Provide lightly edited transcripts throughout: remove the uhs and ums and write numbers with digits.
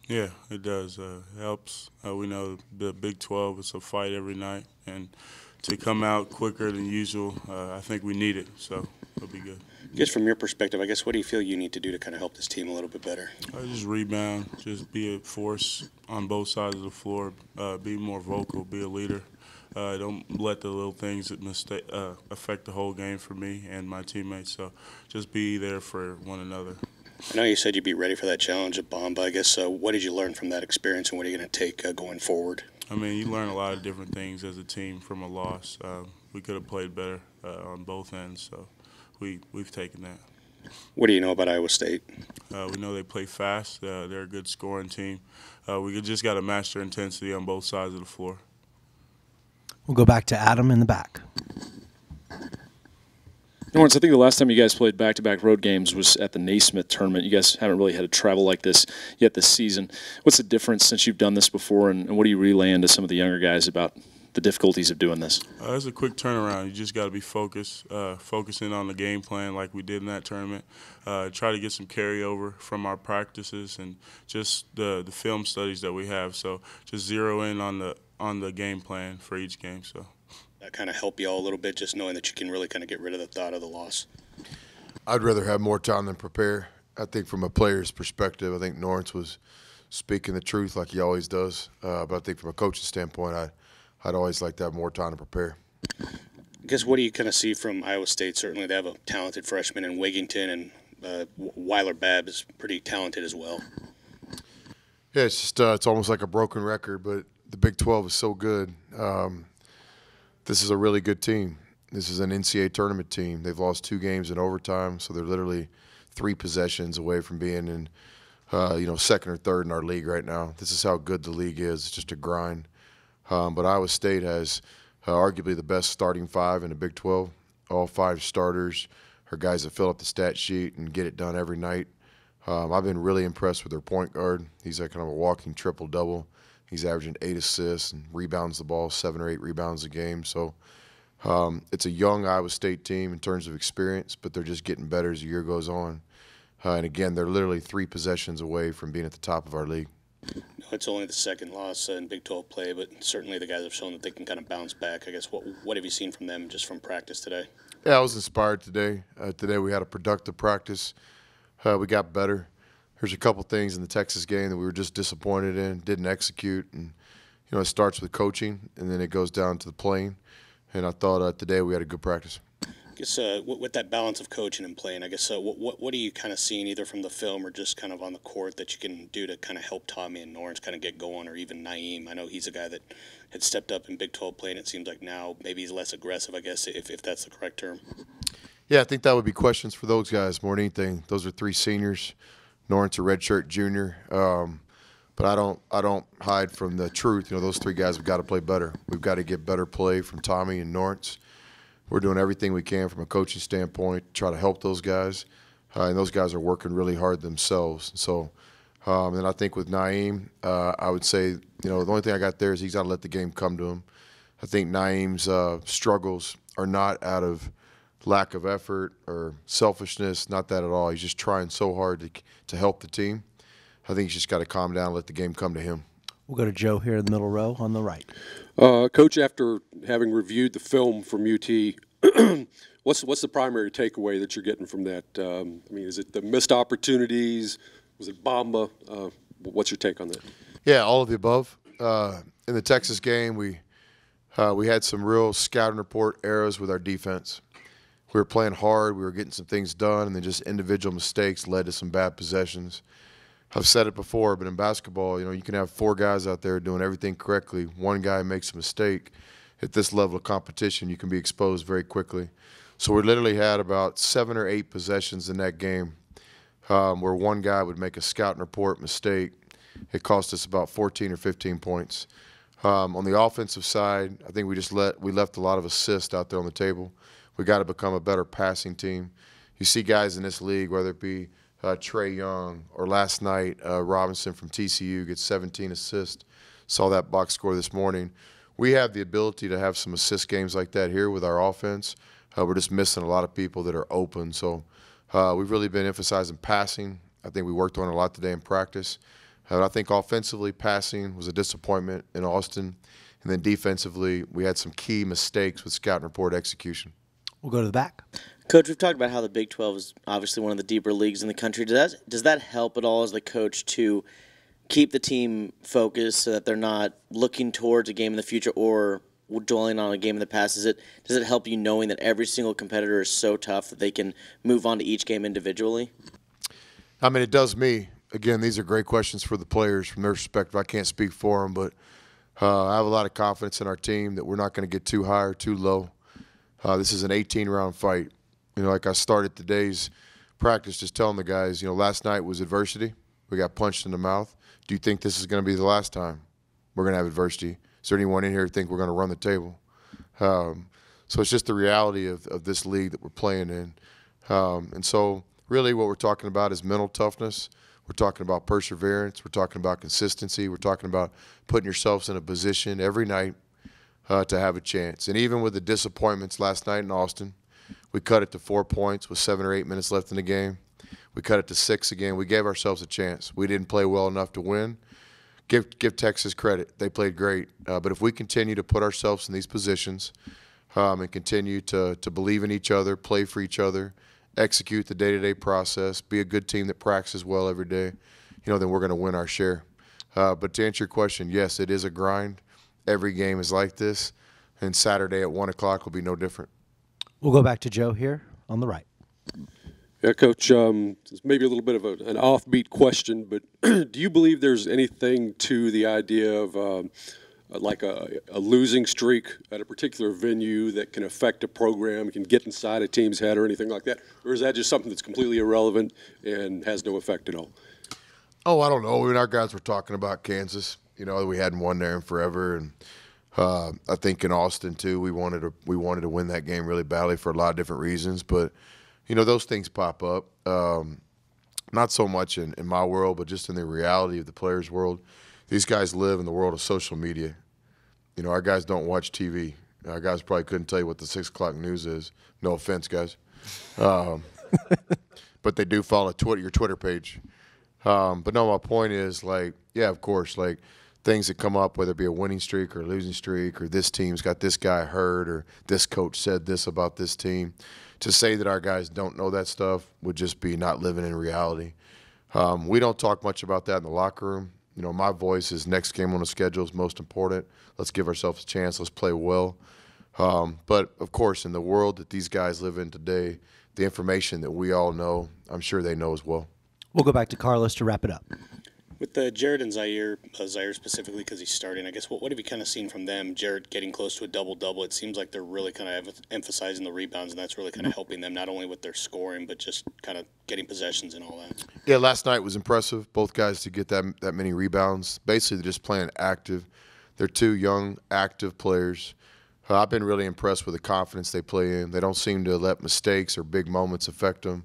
Yeah, it does. It helps. We know the Big 12 is a fight every night, and to come out quicker than usual, I think we need it, so it'll be good. I guess from your perspective, I guess what do you feel you need to do to kind of help this team a little bit better? Just rebound, just be a force on both sides of the floor, be more vocal, be a leader. Don't let the little things that affect the whole game for me and my teammates. So just be there for one another. I know you said you'd be ready for that challenge at Bomba. I guess what did you learn from that experience, and what are you going to take going forward? I mean, you learn a lot of different things as a team from a loss. We could have played better on both ends, so we've taken that. What do you know about Iowa State? We know they play fast. They're a good scoring team. We just got to match their intensity on both sides of the floor. We'll go back to Adam in the back. Lawrence, I think the last time you guys played back-to-back road games was at the Naismith tournament. You guys haven't really had to travel like this yet this season. What's the difference since you've done this before, and what are you relaying to some of the younger guys about the difficulties of doing this? It's a quick turnaround. You just got to be focused, focusing on the game plan like we did in that tournament. Try to get some carryover from our practices and just the film studies that we have. So just zero in on the game plan for each game. So that kind of help you all a little bit, just knowing that you can really kind of get rid of the thought of the loss? I'd rather have more time than prepare. I think from a player's perspective, I think Lawrence was speaking the truth like he always does. But I think from a coaching standpoint, I'd always like to have more time to prepare. I guess what do you kind of see from Iowa State? Certainly they have a talented freshman in Wigington, and Weiler Babb is pretty talented as well. Yeah, it's just it's almost like a broken record, but the Big 12 is so good. This is a really good team. This is an NCAA tournament team. They've lost 2 games in overtime, so they're literally 3 possessions away from being in, second or third in our league right now. This is how good the league is. It's just a grind. But Iowa State has arguably the best starting 5 in the Big 12. All 5 starters are guys that fill up the stat sheet and get it done every night. I've been really impressed with their point guard. He's like kind of a walking triple-double. He's averaging 8 assists and rebounds the ball, 7 or 8 rebounds a game. So it's a young Iowa State team in terms of experience, but they're just getting better as the year goes on. And again, they're literally 3 possessions away from being at the top of our league. It's only the second loss in Big 12 play, but certainly the guys have shown that they can kind of bounce back. I guess what have you seen from them just from practice today? Yeah, I was inspired today. Today we had a productive practice. We got better. There's a couple things in the Texas game that we were just disappointed in, didn't execute. And, it starts with coaching, and then it goes down to the playing. And I thought today we had a good practice. I guess with that balance of coaching and playing, I guess what are you kind of seeing either from the film or just kind of on the court that you can do to kind of help Tommy and Lawrence kind of get going, or even Naeem? I know he's a guy that had stepped up in Big 12 play, and it seems like now maybe he's less aggressive, I guess, if that's the correct term. Yeah, I think that would be questions for those guys more than anything. Those are 3 seniors. Lawrence, a redshirt junior. But I don't hide from the truth. Those 3 guys have got to play better. We've got to get better play from Tommy and Lawrence. We're doing everything we can from a coaching standpoint to try to help those guys. And those guys are working really hard themselves. So, and I think with Naeem, I would say, the only thing I got there is he's got to let the game come to him. I think Naeem's struggles are not out of lack of effort or selfishness, not that at all. He's just trying so hard to help the team. I think he's just got to calm down and let the game come to him. We'll go to Joe here in the middle row on the right. Coach, after having reviewed the film from UT, what's the primary takeaway that you're getting from that? Is it the missed opportunities? Was it Bamba? What's your take on that? Yeah, all of the above. In the Texas game, we had some real scouting report errors with our defense. We were playing hard. We were getting some things done, and then just individual mistakes led to some bad possessions. I've said it before, but in basketball, you can have 4 guys out there doing everything correctly. One guy makes a mistake. At this level of competition, you can be exposed very quickly. So we literally had about 7 or 8 possessions in that game where one guy would make a scouting report mistake. It cost us about 14 or 15 points. On the offensive side, I think we left a lot of assists out there on the table. We got to become a better passing team. You see guys in this league, whether it be Trey Young or last night Robinson from TCU gets 17 assists. Saw that box score this morning. We have the ability to have some assist games like that here with our offense. We're just missing a lot of people that are open. So We've really been emphasizing passing. I think we worked on it a lot today in practice. I think offensively, passing was a disappointment in Austin. And then defensively, we had some key mistakes with scout and report execution. We'll go to the back. Coach, we've talked about how the Big 12 is obviously one of the deeper leagues in the country. Does that help at all as the coach to keep the team focused so that they're not looking towards a game in the future or dwelling on a game in the past? Does it help you knowing that every single competitor is so tough that they can move on to each game individually? I mean, it does me. Again, these are great questions for the players from their perspective. I can't speak for them, but I have a lot of confidence in our team that we're not going to get too high or too low. This is an 18-round fight. Like I started today's practice just telling the guys, last night was adversity. We got punched in the mouth. Do you think this is going to be the last time we're going to have adversity? Is there anyone in here who think we're going to run the table? So it's just the reality of this league that we're playing in. And so really what we're talking about is mental toughness. We're talking about perseverance. We're talking about consistency. We're talking about putting yourselves in a position every night to have a chance. And even with the disappointments last night in Austin, we cut it to 4 points with 7 or 8 minutes left in the game. We cut it to 6 again. We gave ourselves a chance. We didn't play well enough to win. Give Texas credit. They played great. But if we continue to put ourselves in these positions and continue to believe in each other, play for each other, execute the day-to-day process, be a good team that practices well every day, then we're going to win our share. But to answer your question, yes, it is a grind. Every game is like this, and Saturday at 1 o'clock will be no different. We'll go back to Joe here on the right. Yeah, Coach, it's maybe a little bit of an offbeat question, but do you believe there's anything to the idea of like a losing streak at a particular venue that can affect a program, can get inside a team's head or anything like that? Or is that just something that's completely irrelevant and has no effect at all? Oh, I don't know. I mean, our guys were talking about Kansas. We hadn't won there in forever, and I think in Austin too, we wanted to win that game really badly for a lot of different reasons. But those things pop up. Not so much in my world, but just in the reality of the players' world. These guys live in the world of social media. Our guys don't watch TV. Our guys probably couldn't tell you what the 6 o'clock news is. No offense, guys. But they do follow your Twitter page. But no, my point is, yeah, of course, things that come up, whether it be a winning streak or a losing streak, or this team's got this guy hurt, or this coach said this about this team. To say that our guys don't know that stuff would just be not living in reality. We don't talk much about that in the locker room. My voice is next game on the schedule is most important. Let's give ourselves a chance. Let's play well. But, of course, in the world that these guys live in today, the information that we all know, I'm sure they know as well. We'll go back to Carlos to wrap it up. With Jared and Zaire specifically because he's starting, I guess, what have you kind of seen from them? Jared getting close to a double-double. It seems like they're really kind of emphasizing the rebounds, and that's really kind of helping them not only with their scoring but just kind of getting possessions and all that. Yeah, last night was impressive. Both guys to get that many rebounds. Basically, they're just playing active. They're 2 young, active players. I've been really impressed with the confidence they play in. They don't seem to let mistakes or big moments affect them.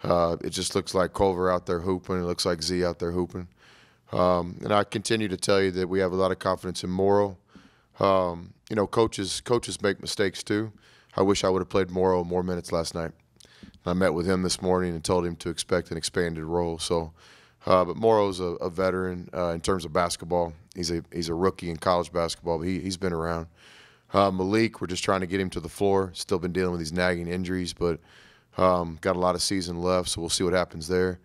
It just looks like Culver out there hooping. It looks like Z out there hooping. And I continue to tell you that we have a lot of confidence in Morrow. Coaches make mistakes too. I wish I would have played Morrow more minutes last night. I met with him this morning and told him to expect an expanded role. So, but Morrow's a veteran in terms of basketball. He's a rookie in college basketball, but he's been around. Malik, we're just trying to get him to the floor. Still been dealing with these nagging injuries, but got a lot of season left, so we'll see what happens there.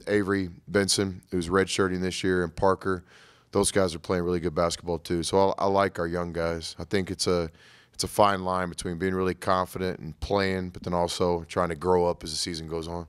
Avery Benson, who's redshirting this year, and Parker, those guys are playing really good basketball too. So I like our young guys. I think it's a fine line between being really confident and playing, but then also trying to grow up as the season goes on.